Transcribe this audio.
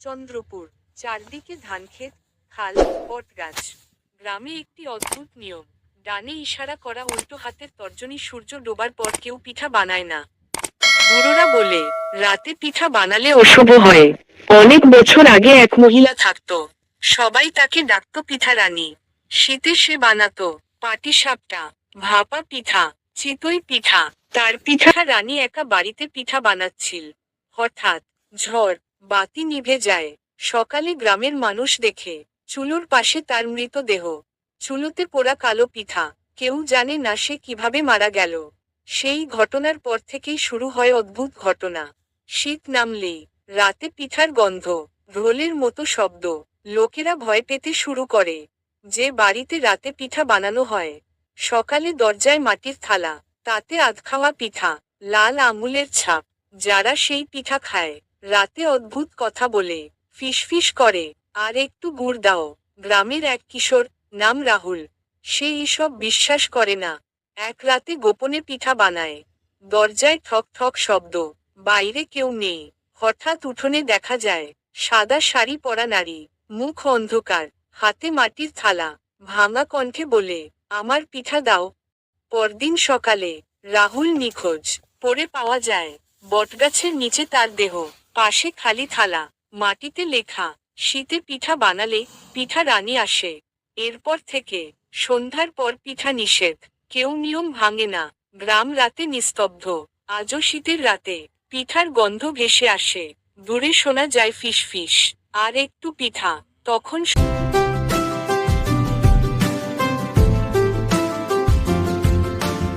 চন্দ্রপুর। চারদিকে ধানক্ষেত, খাল, বটগাছ। গ্রামে একটি অদ্ভুত নিয়ম। ডানে ইশারা করা উল্টো হাতের তর্জনী সূর্য ডোবার পর কেউ পিঠা বানায় না। বুড়োরা বলে, রাতে পিঠা বানালে অশুভ হয়। অনেক বছর আগে এক মহিলা থাকতো। সবাই তাকে ডাকতো পিঠা রানী। শীতে সে বানাতো পাটিসাপটা, ভাপা পিঠা, চিতই পিঠা। তার পিঠা রানী একা বাড়িতে পিঠা বানাচ্ছিল। হঠাৎ ঝড়, বাতি নিভে যায়। সকালে গ্রামের মানুষ দেখে, চুলোর পাশে তার মৃতদেহ। চুলোতে পোড়া কালো পিঠা। কেউ জানে না সে কিভাবে মারা গেল। সেই ঘটনার পর থেকেই শুরু হয় অদ্ভুত ঘটনা। শীত নামলেই রাতে পিঠার গন্ধ, ঢোলের মতো শব্দ। লোকেরা ভয় পেতে শুরু করে। যে বাড়িতে রাতে পিঠা বানানো হয়, সকালে দরজায় মাটির থালা, তাতে আধখাওয়া পিঠা, লাল আঙুলের ছাপ। যারা সেই পিঠা খায়, রাতে অদ্ভুত কথা বলে, ফিসফিস করে, আর একটু গুড় দাও। গ্রামের এক কিশোর, নাম রাহুল, সে এসব বিশ্বাস করে না। এক রাতে গোপনে পিঠা বানায়। দরজায় ঠক ঠক শব্দ, বাইরে কেউ নেই। হঠাৎ উঠোনে দেখা যায় সাদা শাড়ি পরা নারী, মুখ অন্ধকার, হাতে মাটির থালা। ভাঙা কণ্ঠে বলে, আমার পিঠা দাও। পরদিন সকালে রাহুল নিখোঁজ। পড়ে পাওয়া যায় বটগাছের নিচে তার দেহ, পাশে খালি থালা, মাটিতে লেখা, শীতে পিঠা বানালে পিঠা রানী আসে। এরপর থেকে সন্ধ্যার পর পিঠা নিষেধ। কেউ নিয়ম ভাঙে না। গ্রাম রাতে নিস্তব্ধ। আজও শীতের রাতে পিঠার গন্ধ ভেসে আসে। দূরে শোনা যায় ফিসফিস, আর একটু পিঠা। তখন